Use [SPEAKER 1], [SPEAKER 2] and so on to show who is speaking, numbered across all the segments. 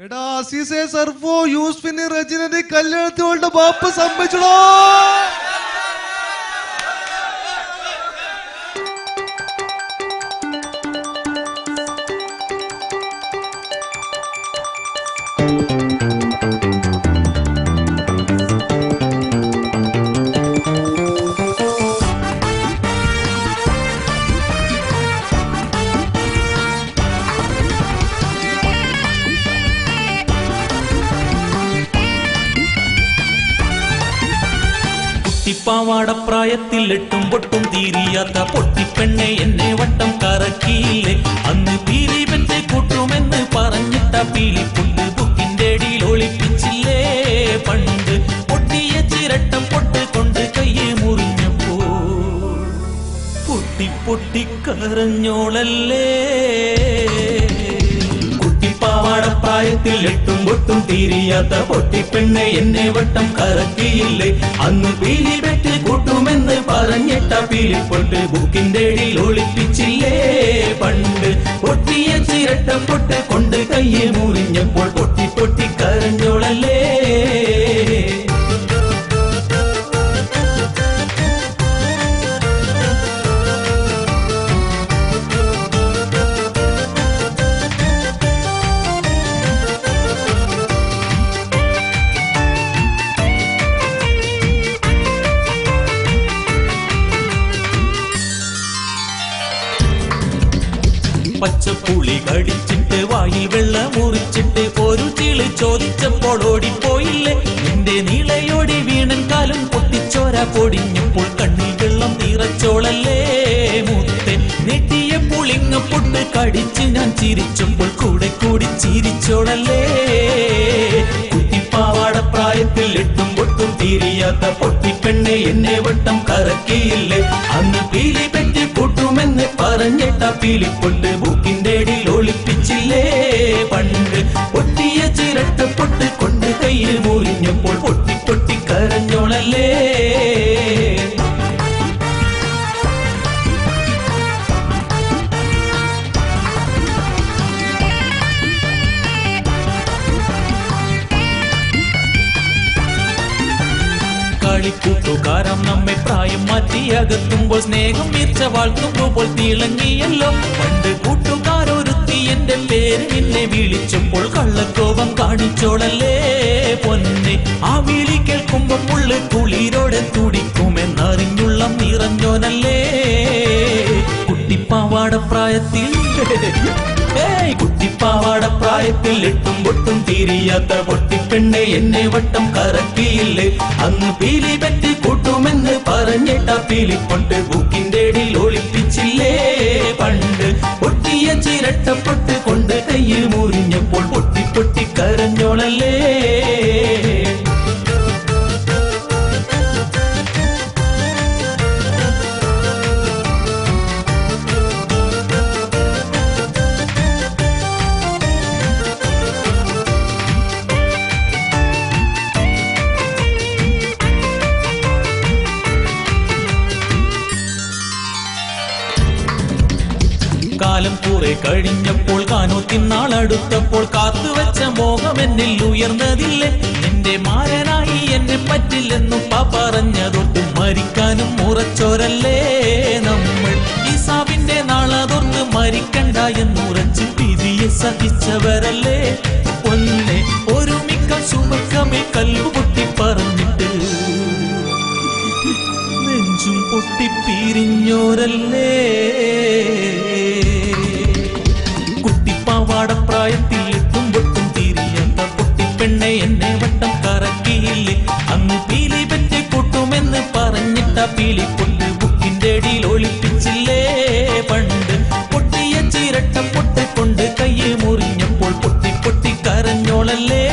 [SPEAKER 1] എടാ അസീസെ സർഫോ യൂസ്ഫിന് റജിനെ കല്യാണത്തിനുള്ള ബാപ്പ സമ്മതിച്ചോ?
[SPEAKER 2] പാവാടപ്രായത്തിൽ എട്ടും പൊട്ടും തീരിയാത്ത പൊട്ടിപ്പെണ്ണെ എന്നെ വട്ടം കറക്കിയില്ലേ. അന്ന് പീലി പെറ്റ് കൂട്ടുമെന്ന് പറഞ്ഞിട്ട പീലിപ്പുണ്ട് ബുക്കിന്റെ അടിയിൽ ഒളിപ്പിച്ചില്ലേ. പണ്ട് പൊട്ടിയ ചിരട്ടം പൊട്ട് കൊണ്ട് കയ്യെ മുറിഞ്ഞപ്പോ പൊട്ടി പൊട്ടി കരഞ്ഞോളല്ലേ. പാവാടപ്രായത്തിൽ എട്ടും പൊട്ടും തീരിയാത്ത പൊട്ടിപ്പെണ്ണെ എന്നെ വട്ടം കറക്കിയില്ലേ. അന്ന് പീലി പെറ്റ് കൂട്ടുമെന്ന് പറഞ്ഞിട്ട പീലിപ്പൊട്ട് ബുക്കിന്റെ അടിയിൽ ഒളിപ്പിച്ചില്ലേ. പണ്ട് പൊട്ടിയ ചിരട്ട പൊട്ട് കൊണ്ട് കയ്യെ മുറിഞ്ഞപ്പോൾ പൊട്ടി പൊട്ടി കരഞ്ഞോളല്ലേ. പച്ചപ്പുളി കടിച്ചിട്ട് വായിൽ വെള്ളം മുറിച്ചിട്ട് ഒരു ചീള് ചോദിച്ചപ്പോൾ ഓടിപ്പോയില്ലേ. നിന്റെ നീളയോടി വീണൻ കാലും പൊട്ടിച്ചോര പൊടിഞ്ഞപ്പോൾ കണ്ണിൽ വെള്ളം നിറച്ചോളല്ലേ. മുത്തെ നെട്ടിയ പുളിങ്ങ പൊട്ട് കടിച്ച് ഞാൻ ചിരിച്ചപ്പോൾ കൂടെ കൂടി ചിരിച്ചോളല്ലേ. കുട്ടിപ്പാവാടപ്രായത്തിൽ എട്ടും പൊട്ടും തീരിയാത്ത പൊട്ടിപ്പെണ്ണെ എന്നെ വട്ടം കറക്കിയില്ലേ. അന്ന് പീലി പെറ്റ് കൂട്ടുമെന്ന് പറഞ്ഞിട്ട പീലിപ്പൊട്ട് ബുക്കിന്റെ അടിയിൽ ഒളിപ്പിച്ചില്ലേ. പണ്ട് പൊട്ടിയ ചിരട്ട പൊട്ട് കൊണ്ട് കയ്യിൽ മുറിഞ്ഞപ്പോൾ പൊട്ടി പൊട്ടി കരഞ്ഞോളല്ലേ. കളിക്കൂട്ടുകാരം നമ്മെ പ്രായം മാറ്റി അകത്തുമ്പോൾ സ്നേഹം വീർച്ച വാഴ്ത്തുമ്പോൾ തിളങ്ങിയല്ലോ. പണ്ട് കൂട്ടുകാരൊരുത്തി എന്റെ പേര് എന്നെ വിളിച്ചപ്പോൾ കള്ളക്കോപം കാണിച്ചോളല്ലേ. പൊന്നെ ആ വിളി കേൾക്കുമ്പോ പുള്ളി കുളിരോടെ തുടിക്കുമെന്നറിഞ്ഞുള്ള നിറഞ്ഞോനല്ലേ. കുട്ടിപ്പാവാടപ്രായത്തിൽ കുട്ടിപ്പാവാടപ്രായത്തിൽ എട്ടും പൊട്ടും തീരിയാത്ത പൊട്ടിപ്പെണ്ണെ എന്നെ വട്ടം കറക്കിയില്ലേ. അന്ന് പീലി പെറ്റ് കൂട്ടുമെന്ന് പറഞ്ഞിട്ട പീലിപ്പൊട്ട് ബുക്കിന്റെ അടിയിൽ ഒളിപ്പിച്ചില്ലേ. പണ്ട് പൊട്ടിയ ചിരട്ട പൊട്ട് കൊണ്ട് കയ്യിൽ മുറിഞ്ഞപ്പോൾ പൊട്ടി പൊട്ടി കരഞ്ഞോളല്ലേ. കാലം കുറെ കഴിഞ്ഞപ്പോൾ കാനോത്തിനാളടുത്തപ്പോൾ കാത്തുവെച്ച മോഹം എന്നിൽ ഉയർന്നതില്ലേ. നിന്റെ മാരനായി എന്നെ പറ്റില്ലെന്നും പറഞ്ഞതൊട്ട് മരിക്കാനും ഉറച്ചോരല്ലേ. നമ്മൾ ഈസാവിന്റെ നാളതൊർത്ത് മരിക്കണ്ട എന്നുറച്ച് വിധിയെ സഹിച്ചവരല്ലേ. ഒന്നെ ഒരുമിക്ക സുബക്കമേ കല്ലു പൊട്ടി പറഞ്ഞിട്ട് നെഞ്ചും പൊട്ടിപ്പിരിഞ്ഞോരല്ലേ. കുട്ടിപ്പാവാടപ്രായത്തിൽ എട്ടും പൊട്ടും തീരിയാത്ത പൊട്ടിപ്പെണ്ണെ എന്നെ വട്ടം കറക്കിയില്ലേ. അന്ന് പീലി പെറ്റ് കൂട്ടുമെന്ന് പറഞ്ഞിട്ട പീലിപ്പൊട്ട് ബുക്കിന്റെ അടിയിൽ ഒളിപ്പിച്ചില്ലേ. പണ്ട് പൊട്ടിയ ചിരട്ട പൊട്ട് കൊണ്ട് കയ്യെ മുറിഞ്ഞപ്പോൾ പൊട്ടി പൊട്ടി കരഞ്ഞോളല്ലേ.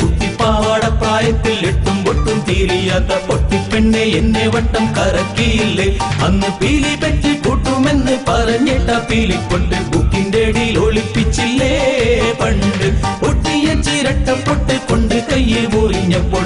[SPEAKER 2] കുട്ടിപ്പാവാടപ്രായത്തിൽ എട്ടും പൊട്ടും തീരിയാത്ത പൊട്ടിപ്പെണ്ണെ എന്നെ വട്ടം കറക്കിയില്ലേ. അന്ന് പീലി പെറ്റ് കൂട്ടുമെന്ന് പറഞ്ഞിട്ട പീലിപ്പൊട്ട് ബുക്കിന്റെ അടിയിൽ ഒളിപ്പിച്ചില്ലേ. പണ്ട് പൊട്ടിയ ചിരട്ട പൊട്ട് കൊണ്ട് കയ്യിൽ മുറിഞ്ഞപ്പോൾ